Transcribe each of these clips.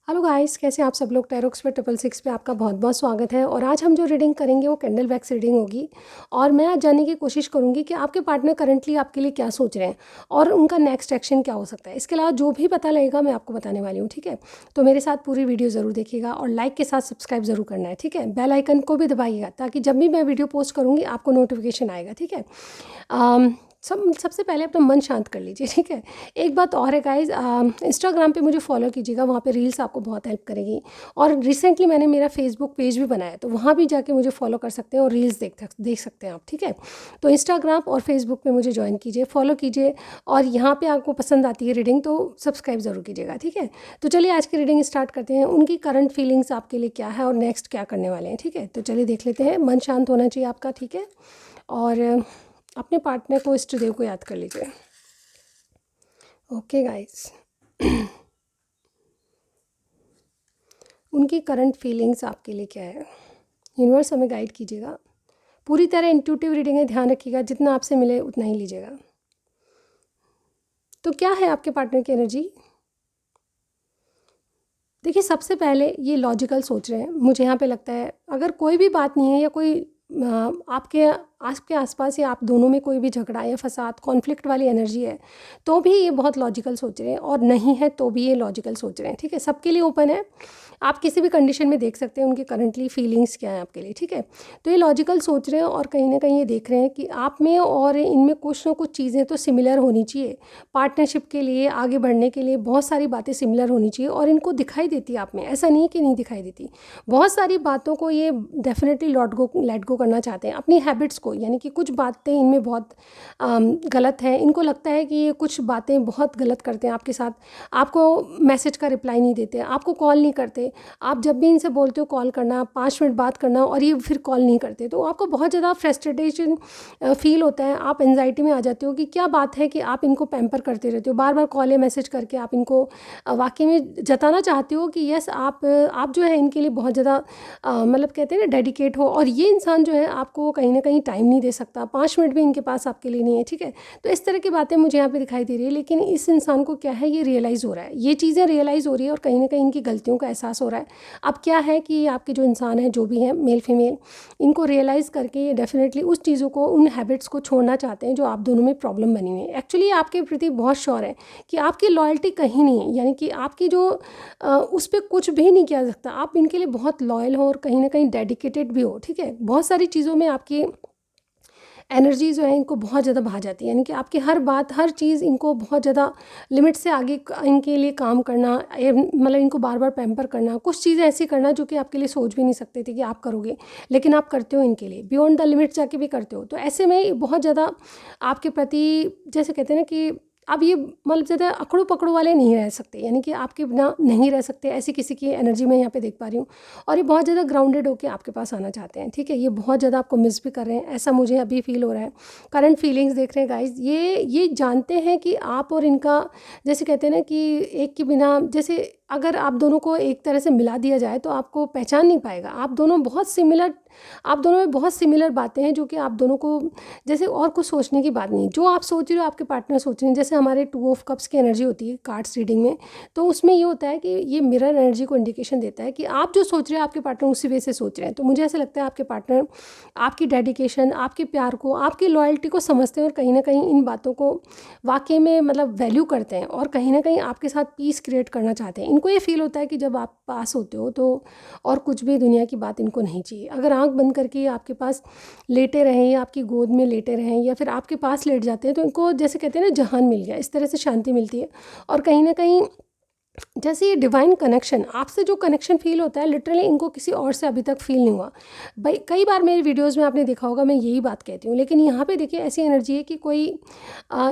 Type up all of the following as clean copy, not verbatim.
Hello guys, कैसे हैं आप सब लोग। टैरोक्स पे 666 पे आपका बहुत बहुत स्वागत है। और आज हम जो रीडिंग करेंगे वो कैंडल वैक्स रीडिंग होगी। और मैं आज जानने की कोशिश करूंगी कि आपके पार्टनर करंटली आपके लिए क्या सोच रहे हैं और उनका नेक्स्ट एक्शन क्या हो सकता है। इसके अलावा जो भी पता लगेगा मैं आपको बताने वाली हूँ, ठीक है। तो मेरे साथ पूरी वीडियो ज़रूर देखिएगा और लाइक के साथ सब्सक्राइब ज़रूर करना है, ठीक है। बेल आइकन को भी दबाइएगा ताकि जब भी मैं वीडियो पोस्ट करूँगी आपको नोटिफिकेशन आएगा, ठीक है। सबसे पहले अपना मन शांत कर लीजिए, ठीक है। एक बात और है गाइज, इंस्टाग्राम पे मुझे फॉलो कीजिएगा, वहाँ पे रील्स आपको बहुत हेल्प करेगी। और रिसेंटली मैंने मेरा फेसबुक पेज भी बनाया, तो वहाँ भी जाके मुझे फॉलो कर सकते हैं और रील्स देख सकते हैं आप, ठीक है। तो इंस्टाग्राम और फेसबुक पे मुझे ज्वाइन कीजिए, फॉलो कीजिए। और यहाँ पे आपको पसंद आती है रीडिंग तो सब्सक्राइब ज़रूर कीजिएगा, ठीक है। तो चलिए आज की रीडिंग स्टार्ट करते हैं। उनकी करंट फीलिंग्स आपके लिए क्या है और नेक्स्ट क्या करने वाले हैं, ठीक है। तो चलिए देख लेते हैं। मन शांत होना चाहिए आपका, ठीक है। और अपने पार्टनर को, इष्ट देव को याद कर लीजिए। ओके गाइस, उनकी करंट फीलिंग्स आपके लिए क्या है, यूनिवर्स हमें गाइड कीजिएगा। पूरी तरह इंट्यूटिव रीडिंग है, ध्यान रखिएगा जितना आपसे मिले उतना ही लीजिएगा। तो क्या है आपके पार्टनर की एनर्जी। देखिए, सबसे पहले ये लॉजिकल सोच रहे हैं, मुझे यहाँ पे लगता है। अगर कोई भी बात नहीं है या कोई आपके आसपास या आप दोनों में कोई भी झगड़ा या फसाद, कॉन्फ्लिक्ट वाली एनर्जी है, तो भी ये बहुत लॉजिकल सोच रहे हैं। और नहीं है तो भी ये लॉजिकल सोच रहे हैं, ठीक है। सबके लिए ओपन है, आप किसी भी कंडीशन में देख सकते हैं उनकी करंटली फीलिंग्स क्या है आपके लिए, ठीक है। तो ये लॉजिकल सोच रहे हैं और कहीं ना कहीं ये देख रहे हैं कि आप में और इनमें कुछ ना कुछ चीज़ें तो सिमिलर होनी चाहिए। पार्टनरशिप के लिए, आगे बढ़ने के लिए बहुत सारी बातें सिमिलर होनी चाहिए और इनको दिखाई देती है आप में, ऐसा नहीं कि नहीं दिखाई देती। बहुत सारी बातों को ये डेफिनेटली लेट गो करना चाहते हैं, अपनी हैबिट्स को। यानी कि कुछ बातें इनमें बहुत गलत हैं, इनको लगता है कि ये कुछ बातें बहुत गलत करते हैं आपके साथ। आपको मैसेज का रिप्लाई नहीं देते, आपको कॉल नहीं करते। आप जब भी इनसे बोलते हो कॉल करना, 5 मिनट बात करना, और ये फिर कॉल नहीं करते, तो आपको बहुत ज़्यादा फ्रस्ट्रेटेशन फील होता है। आप एंजाइटी में आ जाते हो कि क्या बात है कि आप इनको पैम्पर करते रहते हो, बार बार कॉल या मैसेज करके आप इनको वाकई में जताना चाहते हो कि यस आप जो है इनके लिए बहुत ज़्यादा मतलब कहते हैं ना डेडिकेट हो। और ये इंसान जो है आपको कहीं ना कहीं टाइम नहीं दे सकता, 5 मिनट भी इनके पास आपके लिए नहीं है, ठीक है। तो इस तरह की बातें मुझे यहाँ पे दिखाई दे रही है। लेकिन इस इंसान को क्या है, ये रियलाइज़ हो रहा है, ये चीज़ें रियलाइज़ हो रही है और कहीं ना कहीं इनकी गलतियों का एहसास हो रहा है। अब क्या है कि आपके जो इंसान है, जो भी है, मेल फीमेल, इनको रियलाइज़ करके ये डेफिनेटली उस चीज़ों को, उन हैबिट्स को छोड़ना चाहते हैं जो आप दोनों में प्रॉब्लम बनी हुई है। एक्चुअली आपके प्रति बहुत श्योर है कि आपकी लॉयल्टी कहीं नहीं है, यानी कि आपकी जो उस पर कुछ भी नहीं किया जा सकता। आप इनके लिए बहुत लॉयल हो और कहीं ना कहीं डेडिकेटेड भी हो, ठीक है। बहुत सारी चीज़ों में आपकी एनर्जी जो है इनको बहुत ज़्यादा भा जाती है, यानी कि आपकी हर बात, हर चीज़ इनको बहुत ज़्यादा लिमिट से आगे इनके लिए काम करना, मतलब इनको बार बार पैम्पर करना, कुछ चीज़ें ऐसी करना जो कि आपके लिए सोच भी नहीं सकते थे कि आप करोगे, लेकिन आप करते हो इनके लिए, बियॉन्ड द लिमिट जाके भी करते हो। तो ऐसे में बहुत ज़्यादा आपके प्रति, जैसे कहते हैं ना कि अब ये मतलब ज़्यादा अकड़ू पकड़ू वाले नहीं रह सकते, यानी कि आपके बिना नहीं रह सकते, ऐसी किसी की एनर्जी मैं यहाँ पे देख पा रही हूँ। और ये बहुत ज़्यादा ग्राउंडेड होकर आपके पास आना चाहते हैं, ठीक है। ये बहुत ज़्यादा आपको मिस भी कर रहे हैं, ऐसा मुझे अभी फील हो रहा है। करंट फीलिंग्स देख रहे हैं गाइज, ये जानते हैं कि आप और इनका, जैसे कहते हैं ना कि एक के बिना, जैसे अगर आप दोनों को एक तरह से मिला दिया जाए तो आपको पहचान नहीं पाएगा। आप दोनों बहुत सिमिलर, आप दोनों में बहुत सिमिलर बातें हैं जो कि आप दोनों को, जैसे और कुछ सोचने की बात नहीं, जो आप सोच रहे हो आपके पार्टनर सोच रहे हैं। जैसे हमारे 2 ऑफ कप्स की एनर्जी होती है कार्ड्स रीडिंग में, तो उसमें ये होता है कि ये मिरर एनर्जी को इंडिकेशन देता है कि आप जो सोच रहे हैं आपके पार्टनर उसी वे से सोच रहे हैं। तो मुझे ऐसा लगता है आपके पार्टनर आपकी डेडिकेशन, आपके प्यार को, आपकी लॉयल्टी को समझते हैं और कहीं ना कहीं इन बातों को वाकई में मतलब वैल्यू करते हैं और कहीं ना कहीं आपके साथ पीस क्रिएट करना चाहते हैं। इनको ये फील होता है कि जब आप पास होते हो तो और कुछ भी दुनिया की बात इनको नहीं चाहिए। अगर आंख बंद करके आपके पास लेटे रहें या आपकी गोद में लेटे रहें या फिर आपके पास लेट जाते हैं तो इनको, जैसे कहते हैं ना, जहान मिल गया, इस तरह से शांति मिलती है। और कहीं ना कहीं जैसे ये डिवाइन कनेक्शन, आपसे जो कनेक्शन फील होता है, लिटरली इनको किसी और से अभी तक फील नहीं हुआ। भाई कई बार मेरी वीडियोस में आपने देखा होगा मैं यही बात कहती हूँ, लेकिन यहाँ पे देखिए ऐसी एनर्जी है कि कोई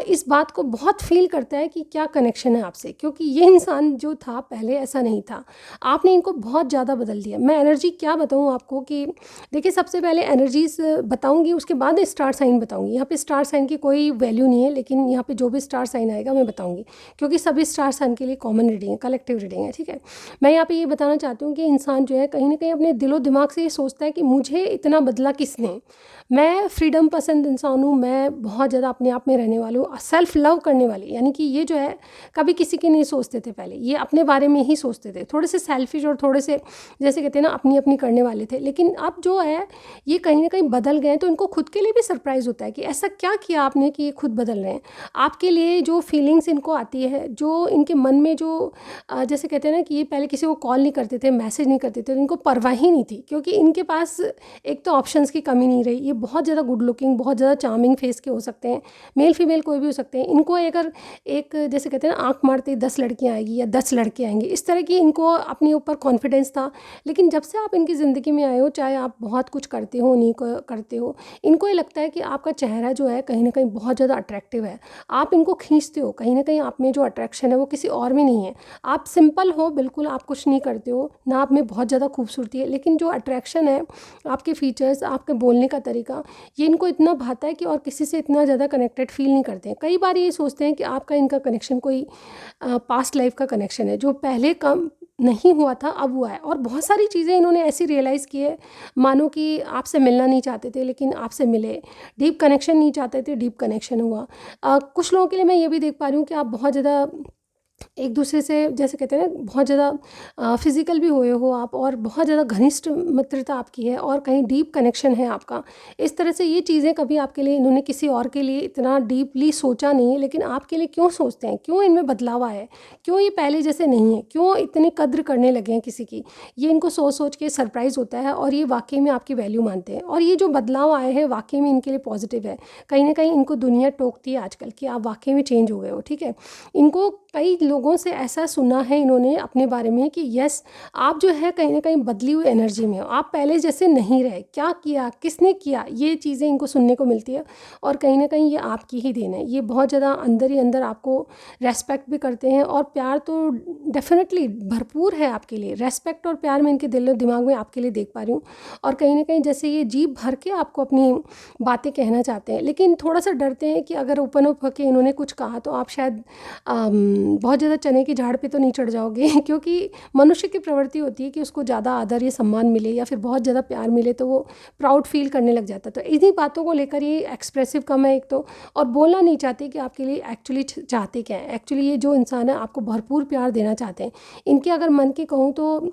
इस बात को बहुत फील करता है कि क्या कनेक्शन है आपसे, क्योंकि ये इंसान जो था पहले ऐसा नहीं था। आपने इनको बहुत ज़्यादा बदल दिया। मैं एनर्जी क्या बताऊँ आपको कि देखिए, सबसे पहले एनर्जीज बताऊँगी, उसके बाद स्टार साइन बताऊँगी। यहाँ पर स्टार साइन की कोई वैल्यू नहीं है, लेकिन यहाँ पर जो भी स्टार साइन आएगा मैं बताऊँगी, क्योंकि सभी स्टार साइन के लिए कॉमन रीडिंग है, कलेक्टिव रीडिंग है, ठीक है। मैं यहाँ पे ये बताना चाहती हूँ कि इंसान जो है कहीं ना कहीं अपने दिलो दिमाग से ये सोचता है कि मुझे इतना बदला किसने, मैं फ्रीडम पसंद इंसान हूँ, मैं बहुत ज़्यादा अपने आप में रहने वाली हूँ, सेल्फ लव करने वाली, यानी कि ये जो है कभी किसी की नहीं सोचते थे पहले, ये अपने बारे में ही सोचते थे, थोड़े से सेल्फिश और थोड़े से जैसे कहते हैं ना अपनी अपनी करने वाले थे। लेकिन अब जो है ये कहीं ना कहीं बदल गए, तो इनको खुद के लिए भी सरप्राइज़ होता है कि ऐसा क्या किया आपने कि ये खुद बदल रहे हैं। आपके लिए जो फीलिंग्स इनको आती है, जो इनके मन में जो जैसे कहते हैं ना कि ये पहले किसी को कॉल नहीं करते थे, मैसेज नहीं करते थे, इनको परवाह ही नहीं थी, क्योंकि इनके पास एक तो ऑप्शंस की कमी नहीं रही। ये बहुत ज़्यादा गुड लुकिंग, बहुत ज़्यादा चार्मिंग फेस के हो सकते हैं, मेल फीमेल कोई भी हो सकते हैं। इनको अगर एक जैसे कहते हैं ना आँख मारते ही 10 लड़कियाँ आएगी या 10 लड़के आएंगे, इस तरह की इनको अपने ऊपर कॉन्फिडेंस था। लेकिन जब से आप इनकी ज़िंदगी में आए हो, चाहे आप बहुत कुछ करते हो नहीं करते हो, इनको ये लगता है कि आपका चेहरा जो है कहीं ना कहीं बहुत ज़्यादा अट्रैक्टिव है, आप इनको खींचते हो, कहीं ना कहीं आप में जो अट्रैक्शन है वो किसी और में नहीं है। आप सिंपल हो बिल्कुल, आप कुछ नहीं करते हो ना, आप में बहुत ज़्यादा खूबसूरती है, लेकिन जो अट्रैक्शन है, आपके फीचर्स, आपके बोलने का तरीका, ये इनको इतना भाता है कि और किसी से इतना ज़्यादा कनेक्टेड फील नहीं करते हैं। कई बार ये सोचते हैं कि आपका इनका कनेक्शन कोई पास्ट लाइफ का कनेक्शन है, जो पहले कम नहीं हुआ था अब हुआ है। और बहुत सारी चीज़ें इन्होंने ऐसी रियलाइज़ की है, मानो कि आपसे मिलना नहीं चाहते थे लेकिन आपसे मिले, डीप कनेक्शन नहीं चाहते थे, डीप कनेक्शन हुआ। कुछ लोगों के लिए मैं ये भी देख पा रही हूँ कि आप बहुत ज़्यादा एक दूसरे से जैसे कहते हैं ना बहुत ज़्यादा फिज़िकल भी हुए हो आप, और बहुत ज़्यादा घनिष्ठ मित्रता आपकी है और कहीं डीप कनेक्शन है आपका। इस तरह से ये चीज़ें कभी आपके लिए इन्होंने किसी और के लिए इतना डीपली सोचा नहीं है, लेकिन आपके लिए क्यों सोचते हैं, क्यों इनमें बदलाव आया है, क्यों ये पहले जैसे नहीं है, क्यों इतनी कद्र करने लगे हैं किसी की, ये इनको सोच सोच के सरप्राइज़ होता है और ये वाकई में आपकी वैल्यू मानते हैं। और ये जो बदलाव आए हैं वाकई में इनके लिए पॉजिटिव है। कहीं ना कहीं इनको दुनिया टोकती है आजकल कि आप वाकई में चेंज हो गए हो, ठीक है। इनको कई लोगों से ऐसा सुना है इन्होंने अपने बारे में कि यस, आप जो है कहीं ना कहीं बदली हुई एनर्जी में हो, आप पहले जैसे नहीं रहे, क्या किया, किसने किया, ये चीज़ें इनको सुनने को मिलती है। और कहीं ना कहीं ये आपकी ही देन है। ये बहुत ज़्यादा अंदर ही अंदर आपको रेस्पेक्ट भी करते हैं, और प्यार तो डेफिनेटली भरपूर है आपके लिए। रेस्पेक्ट और प्यार मैं इनके दिल और दिमाग में आपके लिए देख पा रही हूँ। और कहीं ना कहीं जैसे ये जी भर के आपको अपनी बातें कहना चाहते हैं, लेकिन थोड़ा सा डरते हैं कि अगर ओपन अप होकर इन्होंने कुछ कहा तो आप शायद बहुत ज़्यादा चने की झाड़ पे तो नहीं चढ़ जाओगे क्योंकि मनुष्य की प्रवृत्ति होती है कि उसको ज़्यादा आदर या सम्मान मिले या फिर बहुत ज़्यादा प्यार मिले तो वो प्राउड फील करने लग जाता है। तो इन्हीं बातों को लेकर ये एक्सप्रेसिव कम है एक तो, और बोलना नहीं चाहते कि आपके लिए एक्चुअली चाहते क्या है। एक्चुअली ये जो इंसान है आपको भरपूर प्यार देना चाहते हैं। इनके अगर मन की कहूँ तो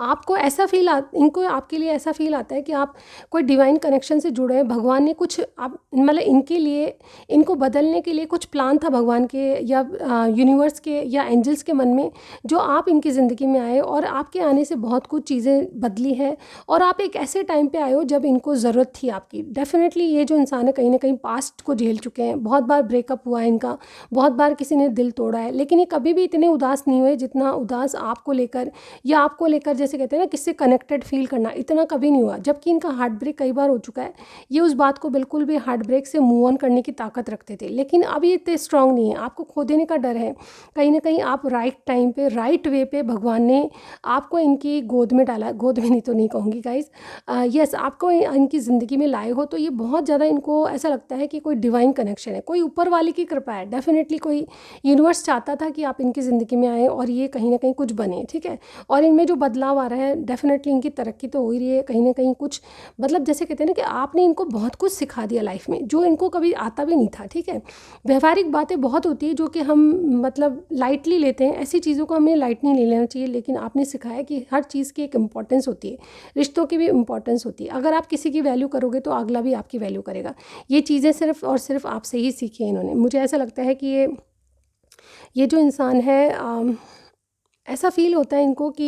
आपको ऐसा फील इनको आपके लिए ऐसा फील आता है कि आप कोई डिवाइन कनेक्शन से जुड़े हैं। भगवान ने कुछ आप मतलब इनके लिए, इनको बदलने के लिए कुछ प्लान था भगवान के या यूनिवर्स के या एंजल्स के मन में, जो आप इनकी ज़िंदगी में आए और आपके आने से बहुत कुछ चीज़ें बदली हैं। और आप एक ऐसे टाइम पे आए हो जब इनको ज़रूरत थी आपकी। डेफिनेटली ये जो इंसान है कहीं ना कहीं पास्ट को झेल चुके हैं, बहुत बार ब्रेकअप हुआ है इनका, बहुत बार किसी ने दिल तोड़ा है, लेकिन ये कभी भी इतने उदास नहीं हुए जितना उदास आपको लेकर या आपको लेकर जैसे कहते हैं ना किससे कनेक्टेड फील करना, इतना कभी नहीं हुआ। जबकि इनका हार्ट ब्रेक कई बार हो चुका है, ये उस बात को बिल्कुल भी हार्ट ब्रेक से मूव ऑन करने की ताकत रखते थे, लेकिन अभी इतने स्ट्रांग नहीं है। आपको खो देने का डर है। कहीं ना कहीं आप राइट टाइम पे राइट वे पे भगवान ने आपको इनकी गोद में डाला, गोद में नहीं तो नहीं कहूँगी गाइज, यस आपको इनकी ज़िंदगी में लाए हो तो ये बहुत ज़्यादा इनको ऐसा लगता है कि कोई डिवाइन कनेक्शन है, कोई ऊपर वाले की कृपा है। डेफिनेटली कोई यूनिवर्स चाहता था कि आप इनकी ज़िंदगी में आए और ये कहीं ना कहीं कुछ बने, ठीक है। और इनमें जो बदलाव आ रहा है डेफिनेटली इनकी तरक्की तो हो ही रही है। कहीं ना कहीं कुछ मतलब जैसे कहते हैं ना कि आपने इनको बहुत कुछ सिखा दिया लाइफ में जो इनको कभी आता भी नहीं था, ठीक है। व्यवहारिक बातें बहुत होती है जो कि हम मतलब लाइटली लेते हैं, ऐसी चीज़ों को हमें लाइट नहीं ले लेना चाहिए, लेकिन आपने सिखाया कि हर चीज़ की एक इम्पॉर्टेंस होती है, रिश्तों की भी इम्पॉर्टेंस होती है। अगर आप किसी की वैल्यू करोगे तो अगला भी आपकी वैल्यू करेगा। ये चीज़ें सिर्फ और सिर्फ आपसे ही सीखी है इन्होंने। मुझे ऐसा लगता है कि ये जो इंसान है ऐसा फील होता है इनको कि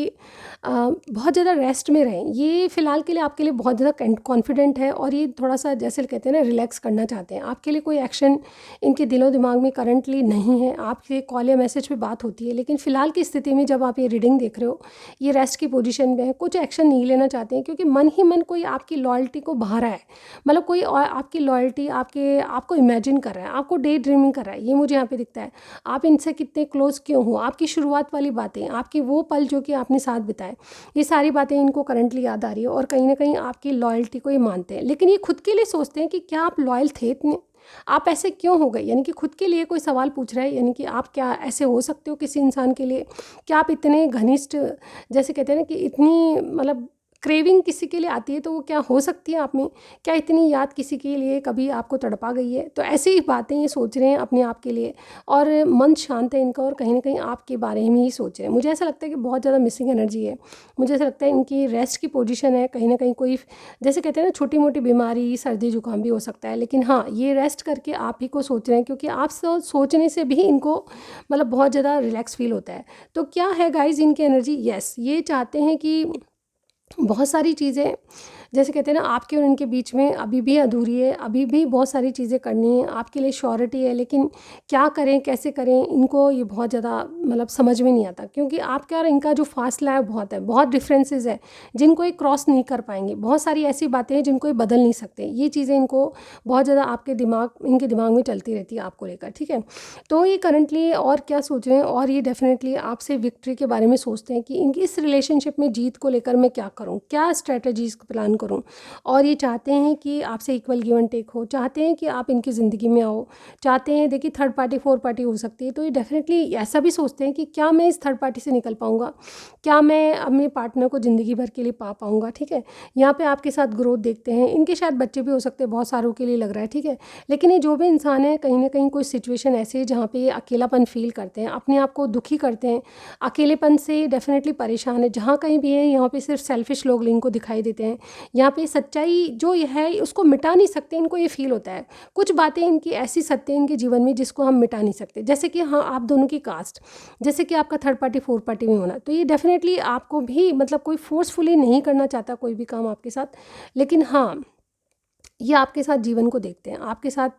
बहुत ज़्यादा रेस्ट में रहें। ये फ़िलहाल के लिए आपके लिए बहुत ज़्यादा कॉन्फिडेंट है और ये थोड़ा सा जैसे कहते हैं ना रिलैक्स करना चाहते हैं। आपके लिए कोई एक्शन इनके दिलो दिमाग में करंटली नहीं है। आपसे कॉल या मैसेज पे बात होती है, लेकिन फ़िलहाल की स्थिति में जब आप ये रीडिंग देख रहे हो ये रेस्ट की पोजीशन में है, कुछ एक्शन नहीं लेना चाहते हैं क्योंकि मन ही मन कोई आपकी लॉयल्टी को बहा रहा है। मतलब कोई और आपकी लॉयल्टी आपको इमेजिन कर रहा है, आपको डे ड्रीमिंग कर रहा है। ये मुझे यहाँ पे दिखता है। आप इनसे कितने क्लोज क्यों हो, आपकी शुरुआत वाली बातें, आपके वो पल जो कि आपने साथ बिताए, ये सारी बातें इनको करंटली याद आ रही है और कहीं ना कहीं आपकी लॉयल्टी को ये मानते हैं। लेकिन ये खुद के लिए सोचते हैं कि क्या आप लॉयल थे इतने, आप ऐसे क्यों हो गए, यानी कि खुद के लिए कोई सवाल पूछ रहा है, यानी कि आप क्या ऐसे हो सकते हो किसी इंसान के लिए? क्या आप इतने घनिष्ठ, जैसे कहते हैं ना कि इतनी मतलब क्रेविंग किसी के लिए आती है तो वो क्या हो सकती है आप में? क्या इतनी याद किसी के लिए कभी आपको तड़पा गई है? तो ऐसी ही बातें ये सोच रहे हैं अपने आप के लिए, और मन शांत है इनका, और कहीं ना कहीं आपके बारे में ही सोच रहे हैं। मुझे ऐसा लगता है कि बहुत ज़्यादा मिसिंग एनर्जी है। मुझे ऐसा लगता है इनकी रेस्ट की पोजीशन है, कहीं ना कहीं कोई, जैसे कहते हैं ना, छोटी मोटी बीमारी, सर्दी जुकाम भी हो सकता है, लेकिन हाँ, ये रेस्ट करके आप ही को सोच रहे हैं, क्योंकि आप सोचने से भी इनको मतलब बहुत ज़्यादा रिलैक्स फील होता है। तो क्या है गाइज इनकी एनर्जी? यस, ये चाहते हैं कि बहुत सारी चीज़ें, जैसे कहते हैं ना, आपके और इनके बीच में अभी भी अधूरी है, अभी भी बहुत सारी चीज़ें करनी है, आपके लिए श्योरिटी है, लेकिन क्या करें, कैसे करें, इनको ये बहुत ज़्यादा मतलब समझ में नहीं आता, क्योंकि आपका और इनका जो फासला है बहुत डिफरेंसेस है, जिनको ये क्रॉस नहीं कर पाएंगे। बहुत सारी ऐसी बातें हैं जिनको ये बदल नहीं सकते। ये चीज़ें इनको बहुत ज़्यादा इनके दिमाग में चलती रहती है आपको लेकर, ठीक है। तो ये करंटली और क्या सोच रहे हैं, और ये डेफिनेटली आपसे विक्ट्री के बारे में सोचते हैं कि इनकी इस रिलेशनशिप में जीत को लेकर मैं क्या करूँ, क्या स्ट्रेटजीज प्लान करूँ। और ये चाहते हैं कि आपसे इक्वल गिव एंड टेक हो, चाहते हैं कि आप इनकी ज़िंदगी में आओ, चाहते हैं, देखिए थर्ड पार्टी फोर्थ पार्टी हो सकती है, तो ये डेफिनेटली ऐसा भी सोचते हैं कि क्या मैं इस थर्ड पार्टी से निकल पाऊँगा, क्या मैं अपने पार्टनर को ज़िंदगी भर के लिए पा पाऊँगा, ठीक है। यहाँ पे आपके साथ ग्रोथ देखते हैं, इनके शायद बच्चे भी हो सकते हैं, बहुत सारों के लिए लग रहा है, ठीक है। लेकिन ये जो भी इंसान है, कहीं ना कहीं कोई सिचुएशन ऐसी है जहाँ पे ये अकेलापन फील करते हैं, अपने आप को दुखी करते हैं, अकेलेपन से डेफिनेटली परेशान है। जहाँ कहीं भी है, यहाँ पे सिर्फ सेल्फिश लोग इनको दिखाई देते हैं। यहाँ पे सच्चाई जो ये है उसको मिटा नहीं सकते, इनको ये फील होता है। कुछ बातें इनकी ऐसी सत्य हैं इनके जीवन में जिसको हम मिटा नहीं सकते, जैसे कि हाँ, आप दोनों की कास्ट, जैसे कि आपका थर्ड पार्टी फोर्थ पार्टी में होना, तो ये डेफिनेटली आपको भी मतलब कोई फोर्सफुली नहीं करना चाहता कोई भी काम आपके साथ, लेकिन हाँ, ये आपके साथ जीवन को देखते हैं, आपके साथ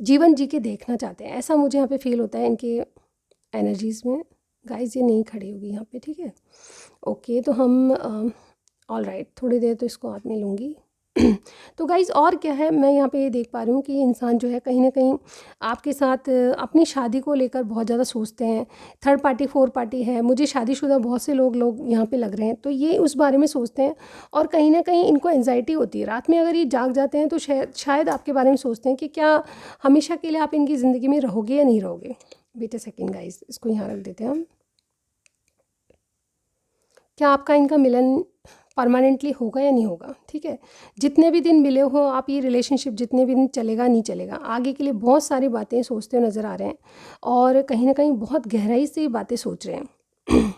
जीवन जी के देखना चाहते हैं, ऐसा मुझे यहाँ पे फील होता है इनके एनर्जीज़ में। गाइस ये नहीं खड़ी होगी यहाँ पे, ठीक है। ओके, तो हम ऑल राइट, थोड़ी देर तो इसको हाथ में लूँगी। तो गाइज़ और क्या है, मैं यहाँ पे ये देख पा रही हूँ कि ये इंसान जो है कहीं ना कहीं आपके साथ अपनी शादी को लेकर बहुत ज़्यादा सोचते हैं। थर्ड पार्टी फोर्थ पार्टी है, मुझे शादीशुदा बहुत से लोग यहाँ पे लग रहे हैं, तो ये उस बारे में सोचते हैं, और कहीं ना कहीं इनको एंजाइटी होती है रात में। अगर ये जाग जाते हैं तो शायद आपके बारे में सोचते हैं कि क्या हमेशा के लिए आप इनकी ज़िंदगी में रहोगे या नहीं रहोगे। वेट अ सेकेंड गाइज़, इसको यहाँ रख देते हैं हम। क्या आपका इनका मिलन परमानेंटली होगा या नहीं होगा, ठीक है। जितने भी दिन मिले हो आप, ये रिलेशनशिप जितने भी दिन चलेगा नहीं चलेगा, आगे के लिए बहुत सारी बातें सोचते हुए नज़र आ रहे हैं, और कहीं ना कहीं बहुत गहराई से ये बातें सोच रहे हैं।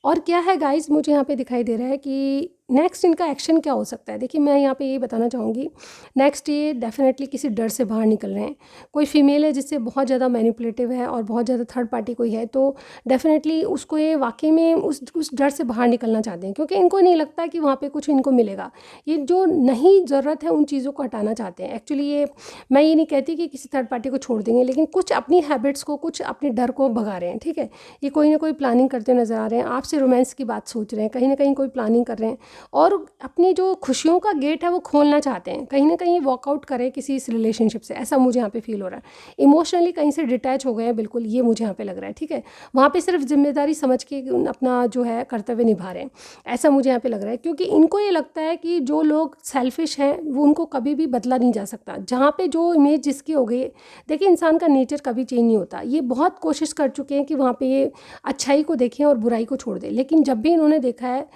और क्या है गाइस, मुझे यहाँ पे दिखाई दे रहा है कि नेक्स्ट इनका एक्शन क्या हो सकता है। देखिए मैं यहाँ पे ये बताना चाहूँगी, नेक्स्ट ये डेफिनेटली किसी डर से बाहर निकल रहे हैं। कोई फीमेल है जिससे बहुत ज़्यादा मैनिपुलेटिव है और बहुत ज़्यादा थर्ड पार्टी कोई है, तो डेफिनेटली उसको ये वाकई में उस डर से बाहर निकलना चाहते हैं, क्योंकि इनको नहीं लगता कि वहाँ पे कुछ इनको मिलेगा। ये जो नहीं ज़रूरत है उन चीज़ों को हटाना चाहते हैं। एक्चुअली ये, मैं ये नहीं कहती कि किसी थर्ड पार्टी को छोड़ देंगे, लेकिन कुछ अपनी हैबिट्स को, कुछ अपने डर को भगा रहे हैं, ठीक है। ये कोई ना कोई प्लानिंग करते नज़र आ रहे हैं, आपसे रोमांस की बात सोच रहे हैं, कहीं ना कहीं कोई प्लानिंग कर रहे हैं, और अपनी जो खुशियों का गेट है वो खोलना चाहते हैं। कहीं ना कहीं वॉकआउट करें किसी इस रिलेशनशिप से, ऐसा मुझे यहाँ पे फील हो रहा है। इमोशनली कहीं से डिटैच हो गए हैं बिल्कुल, ये मुझे यहाँ पे लग रहा है, ठीक है। वहाँ पे सिर्फ जिम्मेदारी समझ के अपना जो है कर्तव्य निभा रहे हैं, ऐसा मुझे यहाँ पे लग रहा है। क्योंकि इनको ये लगता है कि जो लोग सेल्फिश हैं वो उनको कभी भी बदला नहीं जा सकता। जहाँ पे जो इमेज जिसकी हो गई, देखिए इंसान का नेचर कभी चेंज नहीं होता। ये बहुत कोशिश कर चुके हैं कि वहाँ पे ये अच्छाई को देखें और बुराई को छोड़ दें, लेकिन जब भी इन्होंने देखा है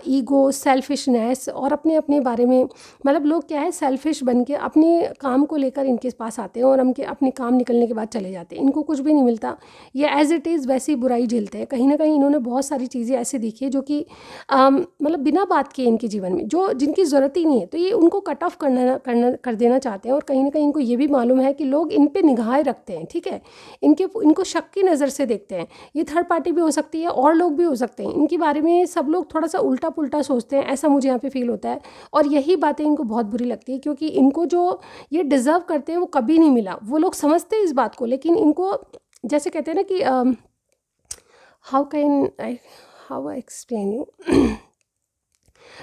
ईगो, सेल्फिशनेस, और अपने अपने बारे में, मतलब लोग क्या है, सेल्फिश बन के अपने काम को लेकर इनके पास आते हैं और अपने काम निकलने के बाद चले जाते हैं, इनको कुछ भी नहीं मिलता, ये एज इट इज़ वैसी बुराई झेलते हैं। कहीं ना कहीं इन्होंने बहुत सारी चीज़ें ऐसी देखी है जो कि मतलब बिना बात के इनके जीवन में जो जिनकी ज़रूरत ही नहीं है, तो ये उनको कट ऑफ कर देना चाहते हैं। और कहीं ना कहीं इनको ये भी मालूम है कि लोग इन पे निगाहें रखते हैं, ठीक है, इनको शक की नज़र से देखते हैं। ये थर्ड पार्टी भी हो सकती है और लोग भी हो सकते हैं, इनके बारे में सब लोग थोड़ा सा उल्टा पुल्टा सोचते हैं, ऐसा मुझे यहाँ पे फील होता है। और यही बातें इनको बहुत बुरी लगती है, क्योंकि इनको जो ये डिज़र्व करते हैं वो कभी नहीं मिला। वो लोग समझते हैं इस बात को, लेकिन इनको, जैसे कहते हैं ना कि हाउ आई एक्सप्लेन यू,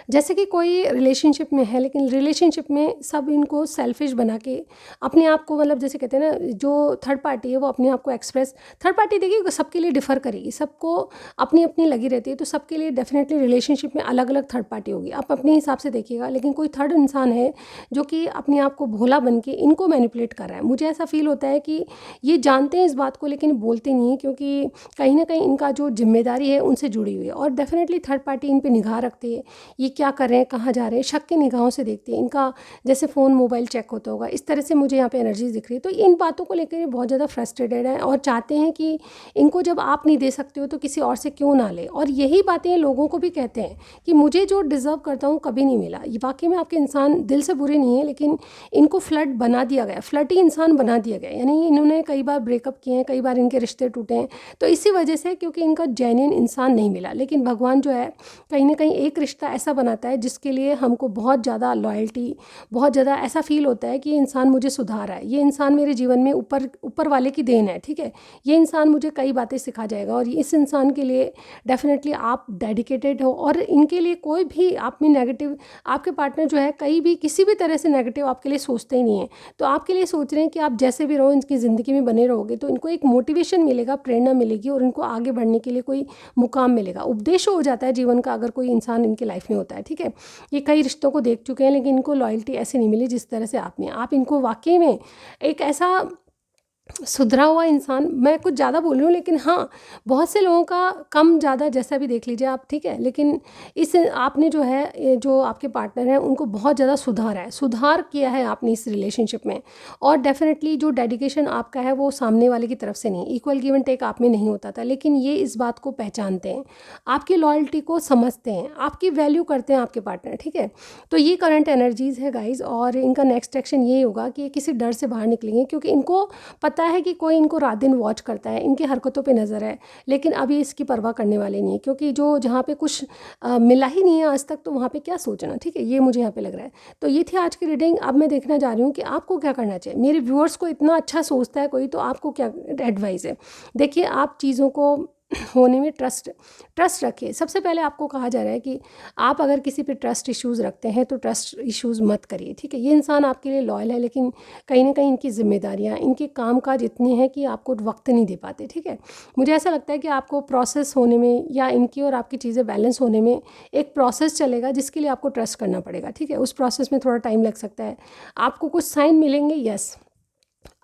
जैसे कि कोई रिलेशनशिप में है, लेकिन रिलेशनशिप में सब इनको सेल्फिश बना के अपने आप को, मतलब जैसे कहते हैं ना, जो थर्ड पार्टी है वो अपने आप को एक्सप्रेस, थर्ड पार्टी देखिए सबके लिए डिफ़र करेगी, सबको अपनी अपनी लगी रहती है, तो सबके लिए डेफिनेटली रिलेशनशिप में अलग अलग थर्ड पार्टी होगी, आप अपने हिसाब से देखिएगा। लेकिन कोई थर्ड इंसान है जो कि अपने आप को भोला बन के इनको मैनिपुलेट कर रहा है, मुझे ऐसा फील होता है कि ये जानते हैं इस बात को लेकिन बोलते नहीं हैं, क्योंकि कहीं ना कहीं इनका जो जिम्मेदारी है उनसे जुड़ी हुई है, और डेफिनेटली थर्ड पार्टी इन पे निगाह रखती है, ये क्या कर रहे हैं, कहाँ जा रहे हैं, शक की निगाहों से देखती है, इनका जैसे फ़ोन मोबाइल चेक होता होगा, इस तरह से मुझे यहाँ पे एनर्जीज दिख रही है। तो इन बातों को लेकर ये बहुत ज़्यादा फ्रस्ट्रेटेड है और चाहते हैं कि इनको जब आप नहीं दे सकते हो तो किसी और से क्यों ना ले, और यही बातें लोगों को भी कहते हैं कि मुझे जो डिज़र्व करता हूँ कभी नहीं मिला। ये वाकई में आपके इंसान दिल से बुरे नहीं है, लेकिन इनको फ्लर्ट बना दिया गया, फ्लर्टी इंसान बना दिया गया, यानी इन्होंने कई बार ब्रेकअप किए हैं, कई बार इनके रिश्ते टूटे हैं, तो इसी वजह से, क्योंकि इनका जेन्युइन इंसान नहीं मिला। लेकिन भगवान जो है कहीं ना कहीं एक रिश्ता ऐसा बनाता है जिसके लिए हमको बहुत ज़्यादा लॉयल्टी, बहुत ज़्यादा ऐसा फील होता है कि ये इंसान मुझे सुधार है, ये इंसान मेरे जीवन में ऊपर वाले की देन है, ठीक है, ये इंसान मुझे कई बातें सिखा जाएगा, और इस इंसान के लिए डेफिनेटली आप डेडिकेटेड हो, और इनके लिए कोई भी आप में नेगेटिव, आपके पार्टनर जो है कहीं भी किसी भी तरह से नेगेटिव आपके लिए सोचते ही नहीं है, तो आपके लिए सोच रहे हैं कि आप जैसे भी रहो इनकी ज़िंदगी में बने रहोगे, तो इनको एक मोटिवेशन मिलेगा, प्रेरणा मिलेगी, और इनको आगे बढ़ने के लिए कोई मुकाम मिलेगा, उपदेश हो जाता है जीवन का, अगर कोई इंसान इनकी लाइफ में होता है, ठीक है। ये कई रिश्तों को देख चुके हैं, लेकिन इनको लॉयल्टी ऐसे नहीं मिली जिस तरह से आप में, आप इनको वाकई में एक ऐसा सुधरा हुआ इंसान, मैं कुछ ज़्यादा बोल रही हूँ, लेकिन हाँ, बहुत से लोगों का कम ज़्यादा जैसा भी देख लीजिए आप, ठीक है, लेकिन इस आपने जो है, ये जो आपके पार्टनर हैं उनको बहुत ज़्यादा सुधार किया है आपने इस रिलेशनशिप में, और डेफिनेटली जो डेडिकेशन आपका है वो सामने वाले की तरफ से नहीं, इक्वल गिव एंड टेक आप में नहीं होता था, लेकिन ये इस बात को पहचानते हैं, आपकी लॉयल्टी को समझते हैं, आपकी वैल्यू करते हैं आपके पार्टनर, ठीक है। तो ये करंट एनर्जीज़ है गाइज, और इनका नेक्स्ट एक्शन ये होगा कि किसी डर से बाहर निकलेंगे, क्योंकि इनको पता है कि कोई इनको रात दिन वॉच करता है, इनकी हरकतों पे नज़र है, लेकिन अभी इसकी परवाह करने वाले नहीं है, क्योंकि जो जहाँ पे कुछ मिला ही नहीं है आज तक, तो वहाँ पे क्या सोचना, ठीक है, ये मुझे यहाँ पे लग रहा है। तो ये थी आज की रीडिंग। अब मैं देखना जा रही हूँ कि आपको क्या करना चाहिए। मेरे व्यूअर्स को इतना अच्छा सोचता है कोई, तो आपको क्या एडवाइस है। देखिए, आप चीज़ों को होने में ट्रस्ट रखिए। सबसे पहले आपको कहा जा रहा है कि आप अगर किसी पे ट्रस्ट इश्यूज़ रखते हैं तो ट्रस्ट इश्यूज़ मत करिए, ठीक है। ये इंसान आपके लिए लॉयल है, लेकिन कहीं ना कहीं इनकी जिम्मेदारियां, इनके कामकाज इतने हैं कि आपको वक्त नहीं दे पाते, ठीक है। मुझे ऐसा लगता है कि आपको प्रोसेस होने में, या इनकी और आपकी चीज़ें बैलेंस होने में एक प्रोसेस चलेगा, जिसके लिए आपको ट्रस्ट करना पड़ेगा, ठीक है। उस प्रोसेस में थोड़ा टाइम लग सकता है, आपको कुछ साइन मिलेंगे, यस।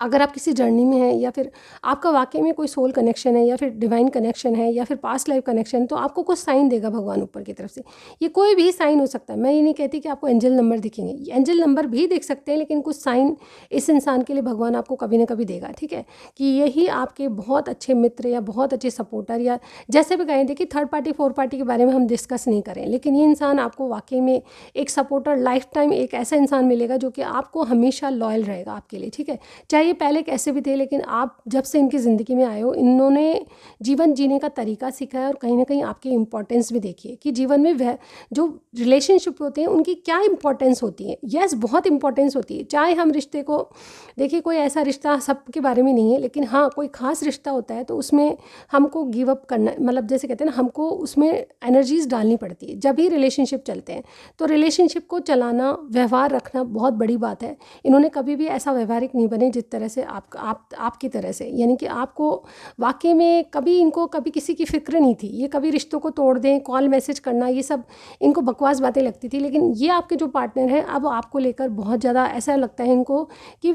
अगर आप किसी जर्नी में हैं, या फिर आपका वाकई में कोई सोल कनेक्शन है, या फिर डिवाइन कनेक्शन है, या फिर पास्ट लाइफ कनेक्शन, तो आपको कुछ साइन देगा भगवान ऊपर की तरफ से। ये कोई भी साइन हो सकता है, मैं ये नहीं कहती कि आपको एंजल नंबर दिखेंगे, एंजल नंबर भी देख सकते हैं, लेकिन कुछ साइन इस इंसान के लिए भगवान आपको कभी ना कभी देगा, ठीक है, कि यही आपके बहुत अच्छे मित्र या बहुत अच्छे सपोर्टर, या जैसे भी कहें। देखिए, थर्ड पार्टी फोर्थ पार्टी के बारे में हम डिस्कस नहीं करें, लेकिन ये इंसान आपको वाकई में एक सपोर्टर, लाइफ टाइम एक ऐसा इंसान मिलेगा जो कि आपको हमेशा लॉयल रहेगा आपके लिए, ठीक है। चाहे ये पहले कैसे भी थे, लेकिन आप जब से इनकी ज़िंदगी में आए हो, इन्होंने जीवन जीने का तरीका सीखा है, और कहीं ना कहीं आपकी इंपॉर्टेंस भी देखिए कि जीवन में वह जो रिलेशनशिप होते हैं उनकी क्या इंपॉर्टेंस होती है। यस, बहुत इंपॉर्टेंस होती है। चाहे हम रिश्ते को देखिए, कोई ऐसा रिश्ता सबके बारे में नहीं है, लेकिन हाँ, कोई खास रिश्ता होता है तो उसमें हमको गिव अप करना, मतलब जैसे कहते हैं ना, हमको उसमें एनर्जीज डालनी पड़ती है जब भी रिलेशनशिप चलते हैं। तो रिलेशनशिप को चलाना, व्यवहार रखना बहुत बड़ी बात है। इन्होंने कभी भी ऐसा व्यवहारिक नहीं बने जिस तरह से आपकी तरह से, यानी कि आपको वाकई में कभी इनको कभी किसी की फिक्र नहीं थी। ये कभी रिश्तों को तोड़ दें, कॉल मैसेज करना, ये सब इनको बकवास बातें लगती थी, लेकिन ये आपके जो पार्टनर हैं अब आपको लेकर बहुत ज़्यादा ऐसा लगता है इनको कि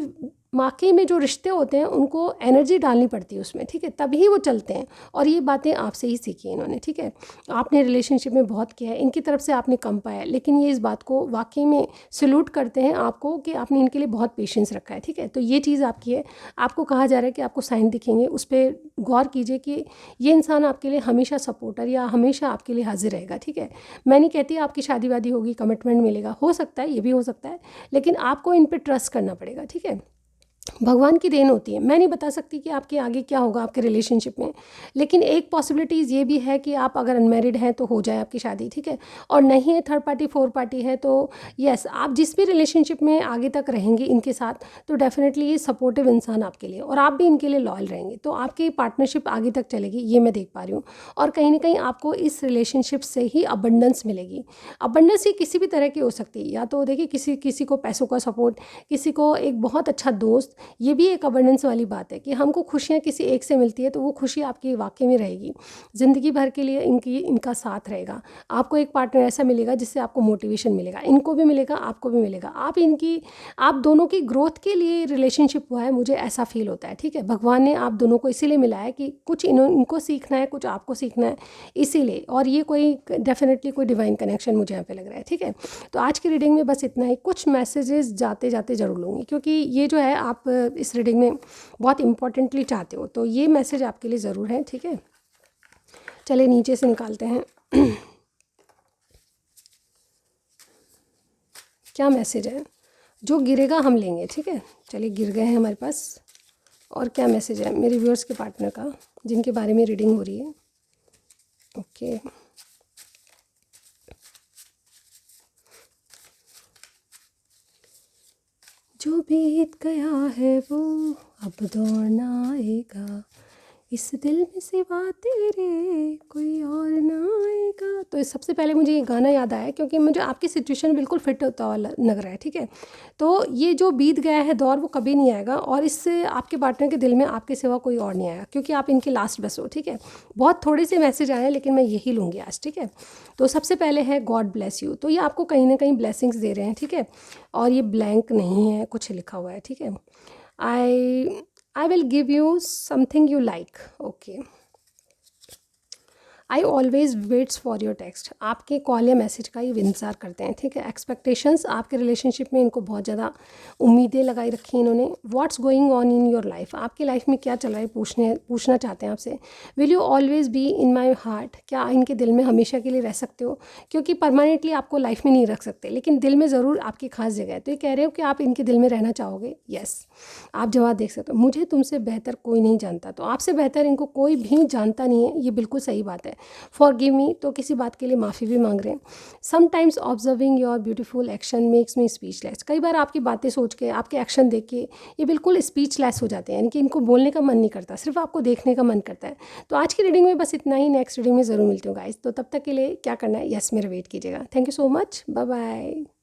वाकई में जो रिश्ते होते हैं उनको एनर्जी डालनी पड़ती है उसमें, ठीक है, तभी वो चलते हैं। और ये बातें आपसे ही सीखी इन्होंने, ठीक है। आपने रिलेशनशिप में बहुत किया है, इनकी तरफ से आपने कम पाया, लेकिन ये इस बात को वाकई में सल्यूट करते हैं आपको कि आपने इनके लिए बहुत पेशेंस रखा है, ठीक है। तो ये चीज़ आपकी है। आपको कहा जा रहा है कि आपको साइन दिखेंगे, उस पर गौर कीजिए कि ये इंसान आपके लिए हमेशा सपोर्टर या हमेशा आपके लिए हाजिर रहेगा, ठीक है। मैं नहीं कहती आपकी शादी वादी होगी, कमिटमेंट मिलेगा, हो सकता है, ये भी हो सकता है, लेकिन आपको इन पर ट्रस्ट करना पड़ेगा, ठीक है। भगवान की देन होती है। मैं नहीं बता सकती कि आपके आगे क्या होगा आपके रिलेशनशिप में, लेकिन एक पॉसिबिलिटीज़ ये भी है कि आप अगर अनमैरिड हैं तो हो जाए आपकी शादी, ठीक है। और नहीं है, थर्ड पार्टी फोर्थ पार्टी है, तो यस, आप जिस भी रिलेशनशिप में आगे तक रहेंगे इनके साथ, तो डेफिनेटली ये सपोर्टिव इंसान आपके लिए, और आप भी इनके लिए लॉयल रहेंगे, तो आपकी पार्टनरशिप आगे तक चलेगी, ये मैं देख पा रही हूँ। और कहीं ना कहीं आपको इस रिलेशनशिप से ही अबंडेंस मिलेगी। अबंडेंस ये किसी भी तरह की हो सकती है, या तो देखिए किसी किसी को पैसों का सपोर्ट, किसी को एक बहुत अच्छा दोस्त, ये भी एक अबंडेंस वाली बात है कि हमको खुशियाँ किसी एक से मिलती है, तो वो खुशी आपकी वाकई में रहेगी, ज़िंदगी भर के लिए इनका साथ रहेगा। आपको एक पार्टनर ऐसा मिलेगा जिससे आपको मोटिवेशन मिलेगा, इनको भी मिलेगा, आपको भी मिलेगा। आप दोनों की ग्रोथ के लिए रिलेशनशिप हुआ है, मुझे ऐसा फील होता है, ठीक है। भगवान ने आप दोनों को इसीलिए मिलाया है कि कुछ इनको सीखना है, कुछ आपको सीखना है, इसीलिए। और ये कोई डेफिनेटली कोई डिवाइन कनेक्शन मुझे यहाँ पे लग रहा है, ठीक है। तो आज की रीडिंग में बस इतना ही। कुछ मैसेजेस जाते जाते ज़रूर लूँगी, क्योंकि ये जो है आप इस रीडिंग में बहुत इंपॉर्टेंटली चाहते हो, तो ये मैसेज आपके लिए ज़रूर है, ठीक है। चलिए नीचे से निकालते हैं क्या मैसेज है। जो गिरेगा हम लेंगे, ठीक है। चलिए गिर गए हैं हमारे पास। और क्या मैसेज है मेरे व्यूअर्स के पार्टनर का, जिनके बारे में रीडिंग हो रही है। ओके, जो बीत गया है वो अब दौड़ना आएगा, इस दिल में सिवा तेरे कोई और ना आएगा। तो सबसे पहले मुझे ये गाना याद आया, क्योंकि मुझे आपकी सिचुएशन बिल्कुल फिट होता हुआ लग रहा है, ठीक है। तो ये जो बीत गया है दौर वो कभी नहीं आएगा, और इससे आपके पार्टनर के दिल में आपके सिवा कोई और नहीं आएगा, क्योंकि आप इनके लास्ट बस हो, ठीक है। बहुत थोड़े से मैसेज आए हैं, लेकिन मैं यही लूँगी आज, ठीक है। तो सबसे पहले है गॉड ब्लेस यू, तो ये आपको कहीं ना कहीं ब्लेसिंग्स दे रहे हैं, ठीक है। और ये ब्लैंक नहीं है, कुछ लिखा हुआ है, ठीक है। I will give you something you like, okay. I always waits for your text, आपके कॉल या मैसेज का ये इंतज़ार करते हैं, ठीक है। एक्सपेक्टेशंस, आपके रिलेशनशिप में इनको बहुत ज़्यादा उम्मीदें लगाई रखी हैं इन्होंने। What's going on in your life, आपकी लाइफ में क्या चल रहा है पूछना चाहते हैं आपसे। Will you always be in my heart, क्या इनके दिल में हमेशा के लिए रह सकते हो, क्योंकि परमानेंटली आपको लाइफ में नहीं रख सकते, लेकिन दिल में ज़रूर आपकी खास जगह है। तो ये कह रहे हो कि आप इनके दिल में रहना चाहोगे, यस। आप जवाब देख सकते हो, मुझे तुमसे बेहतर कोई नहीं जानता, तो आपसे बेहतर इनको कोई भी जानता नहीं है, ये बिल्कुल सही बात है। फॉरगिव मी, तो किसी बात के लिए माफ़ी भी मांग रहे हैं। Sometimes observing your beautiful action makes me speechless, कई बार आपकी बातें सोच के, आपके एक्शन देख के ये बिल्कुल स्पीचलेस हो जाते हैं, यानी कि इनको बोलने का मन नहीं करता, सिर्फ आपको देखने का मन करता है। तो आज की रीडिंग में बस इतना ही, नेक्स्ट रीडिंग में ज़रूर मिलती हूँ गाइस। तो तब तक के लिए क्या करना है, यस मेरा वेट कीजिएगा। Thank you so much, bye bye.